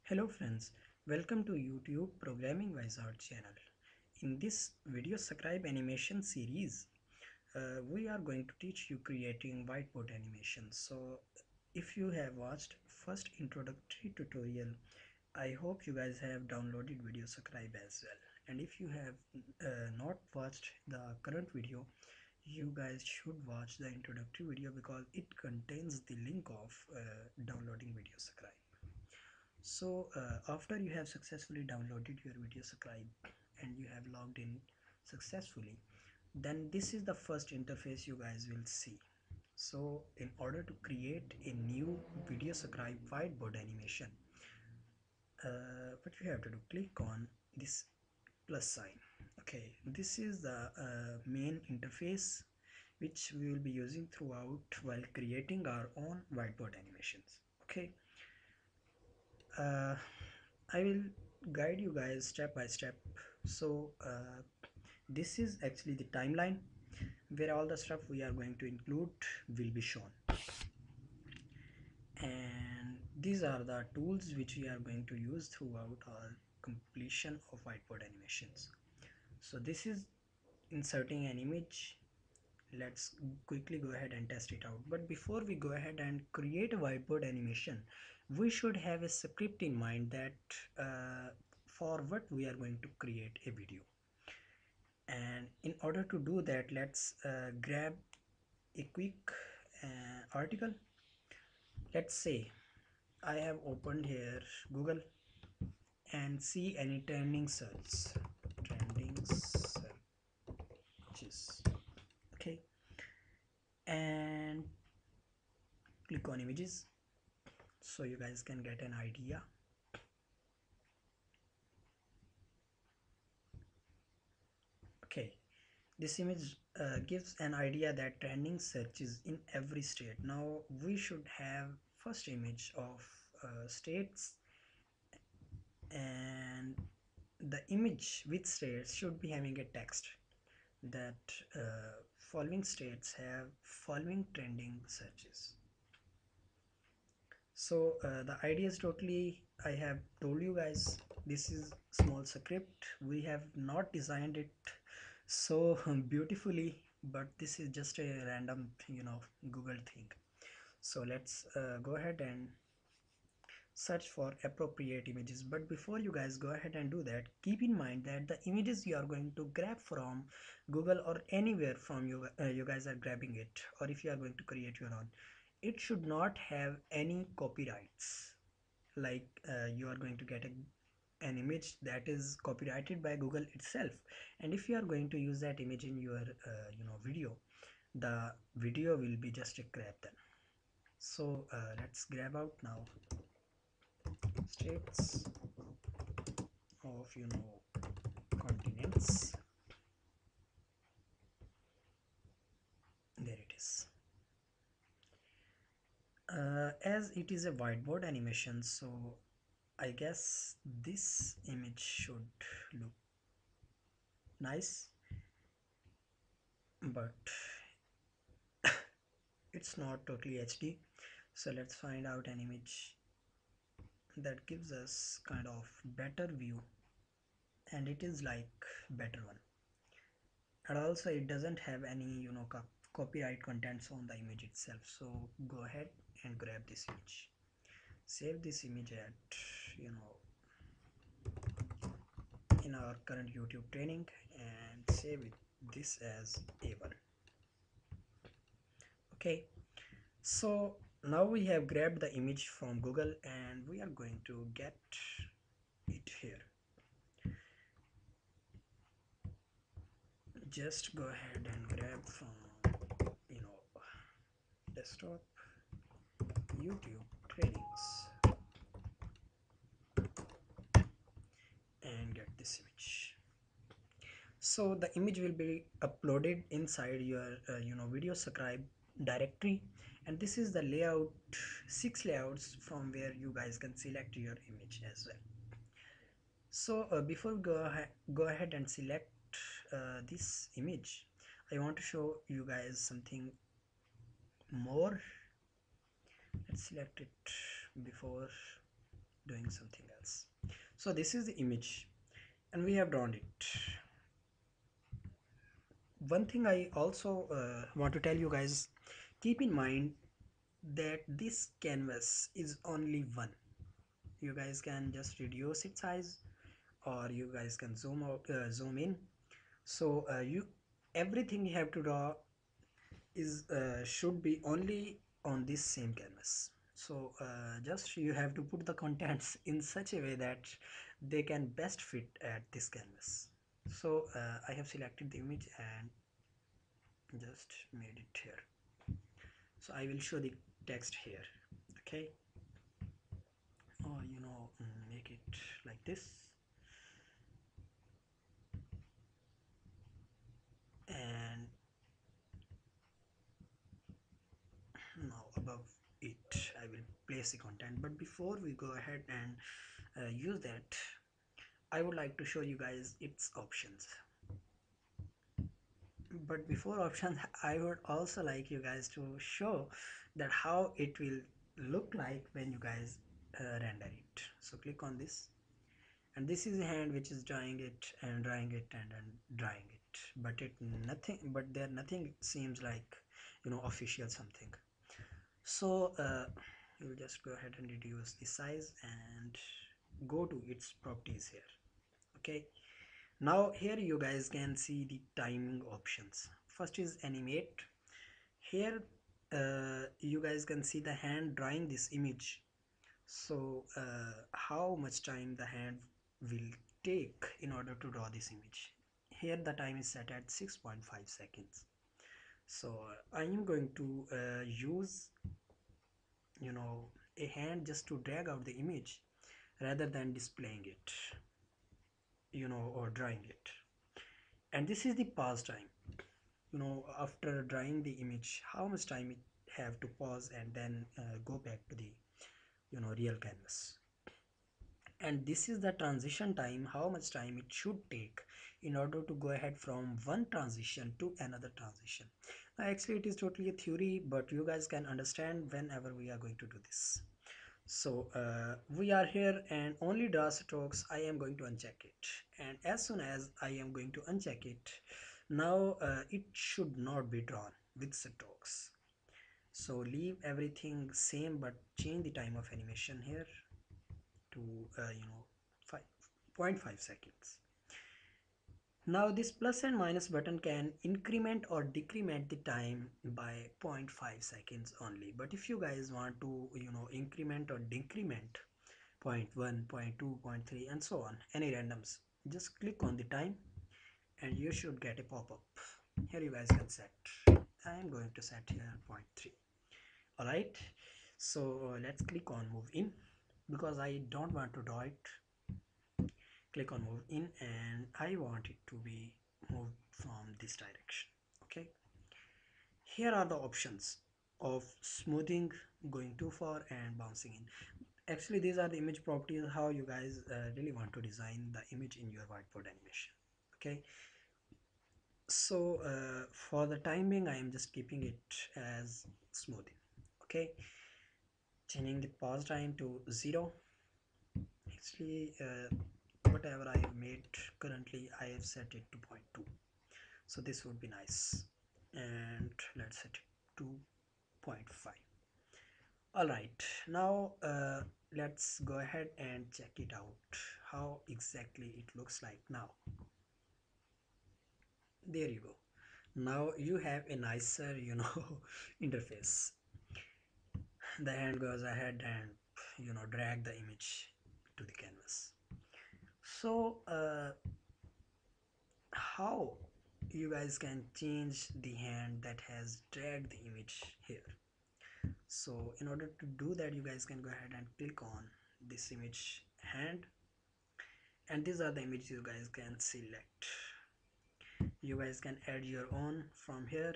Hello friends, welcome to YouTube Programming Wizard channel. In this video scribe animation series, we are going to teach you creating whiteboard animations. So if you have watched first introductory tutorial, I hope you guys have downloaded video scribe as well. And if you have not watched the current video, you guys should watch the introductory video because it contains the link of downloading video scribe. So after you have successfully downloaded your video scribe and you have logged in successfully, then this is the first interface you guys will see. So in order to create a new video scribe whiteboard animation, what you have to do, click on this plus sign. Okay, this is the main interface which we will be using throughout while creating our own whiteboard animations. Okay, uh, I will guide you guys step by step. So this is actually the timeline where all the stuff we are going to include will be shown, and these are the tools which we are going to use throughout our completion of whiteboard animations. So this is inserting an image. Let's quickly go ahead and test it out. But before we go ahead and create a whiteboard animation, we should have a script in mind that for what we are going to create a video. And in order to do that, let's grab a quick article. Let's say I have opened here Google and see any trending searches. Okay, and click on images so you guys can get an idea. Okay, this image gives an idea that trending searches in every state. Now we should have first image of states, and the image with states should be having a text that following states have following trending searches. So the idea is totally, I have told you guys, this is small script. We have not designed it so beautifully, but this is just a random Google thing. So let's go ahead and search for appropriate images. But before you guys go ahead and do that, keep in mind that the images you are going to grab from Google or anywhere from you guys are grabbing it, or if you are going to create your own, it should not have any copyrights. Like you are going to get an image that is copyrighted by Google itself, and if you are going to use that image in your video, the video will be just a crap then. So let's grab out now states of continents. There it is. As it is a whiteboard animation, so I guess this image should look nice, but it's not totally HD. So let's find out an image that gives us kind of better view, and it is like better one, and also it doesn't have any copyright contents on the image itself. So go ahead and grab this image, save this image at in our current YouTube training, and save this as A1. Okay, so now we have grabbed the image from Google and we are going to get it here. Just go ahead and grab from desktop YouTube trainings and get this image. So the image will be uploaded inside your video scribe directory, and this is the layout, 6 layouts from where you guys can select your image as well. So before we go ahead and select this image, I want to show you guys something more. Let's select it before doing something else. So this is the image and we have drawn it. One thing I also want to tell you guys, keep in mind that this canvas is only one. You guys can just reduce its size or you guys can zoom out, zoom in. So you everything you have to draw is should be only on this same canvas. So just you have to put the contents in such a way that they can best fit at this canvas. So I have selected the image and just made it here. So I will show the text here. Okay, or make it like this, and now above it I will place the content. But before we go ahead and use that, I would like to show you guys its options. But before options, I would also like you guys to show that how it will look like when you guys render it. So click on this, and this is a hand which is drawing it and drawing it and drawing it, but there nothing seems like official something. So you'll just go ahead and reduce the size and go to its properties here. Okay, now here you guys can see the timing options. First is animate. Here you guys can see the hand drawing this image. So how much time the hand will take in order to draw this image. Here the time is set at 6.5 seconds. So I am going to use a hand just to drag out the image rather than displaying it or drawing it. And this is the pause time. After drawing the image, how much time it have to pause and then go back to the real canvas. And this is the transition time, how much time it should take in order to go ahead from one transition to another transition. Now actually it is totally a theory, but you guys can understand whenever we are going to do this. So we are here and only draw strokes. I am going to uncheck it, and as soon as I am going to uncheck it, now it should not be drawn with strokes. So leave everything same but change the time of animation here to 5.5 seconds. Now this plus and minus button can increment or decrement the time by 0.5 seconds only. But if you guys want to increment or decrement 0.1, 0.2, 0.3 and so on, any randoms, just click on the time and you should get a pop-up. Here you guys can set. I am going to set here 0.3. Alright, so let's click on move in because I don't want to draw it. Click on move in and I want it to be moved from this direction. Okay, here are the options of smoothing, going too far and bouncing in. Actually these are the image properties, how you guys really want to design the image in your whiteboard animation. Okay, so for the time being I am just keeping it as smoothing. Okay, changing the pause time to 0. Actually whatever I have made currently I have set it to 0.2, so this would be nice, and let's set it to 0.5. Alright, now let's go ahead and check it out how exactly it looks like. Now there you go, now you have a nicer interface. The hand goes ahead and drag the image to the canvas. So how you guys can change the hand that has dragged the image here? So in order to do that, you guys can go ahead and click on this image hand, and these are the images you guys can select. You guys can add your own from here.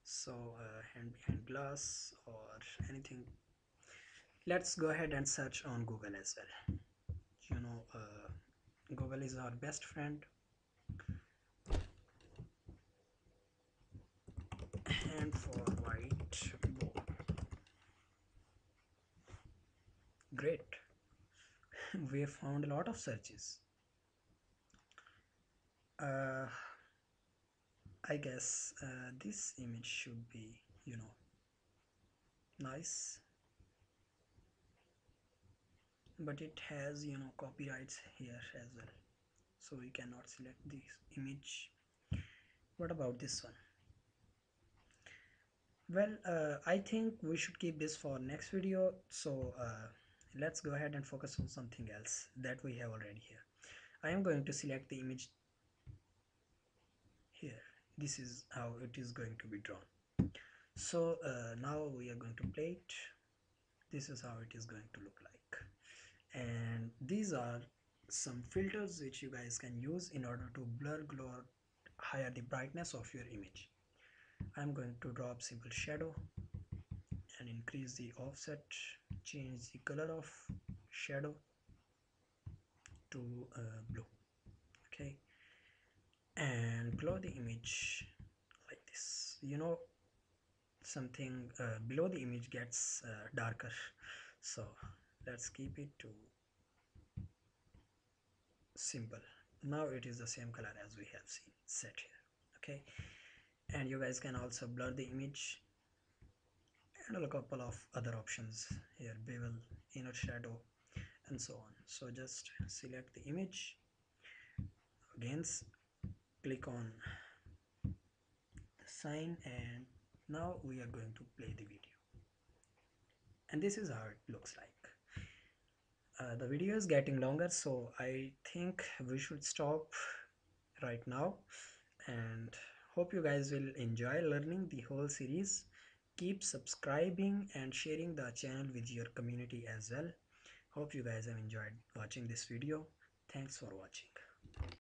So hand behind glass or anything. Let's go ahead and search on Google as well. Google is our best friend. Hand for whiteboard. Great. we have found a lot of searches. uh, I guess this image should be, nice, but it has, copyrights here as well, so we cannot select this image. What about this one? Well, I think we should keep this for next video, so let's go ahead and focus on something else that we have already here. I am going to select the image here. This is how it is going to be drawn. So now we are going to play it. This is how it is going to look like, and these are some filters which you guys can use in order to blur, glow, or higher the brightness of your image. I'm going to drop simple shadow and increase the offset, change the color of shadow to blue. Okay, and below the image like this, something below the image gets darker, so let's keep it to simple. Now it is the same color as we have seen set here. Okay, and you guys can also blur the image and a couple of other options here, bevel, inner shadow, and so on. So just select the image again, click on the sign, and now we are going to play the video, and this is how it looks like. The video is getting longer, so I think we should stop right now, and hope you guys will enjoy learning the whole series. Keep subscribing and sharing the channel with your community as well. Hope you guys have enjoyed watching this video. Thanks for watching.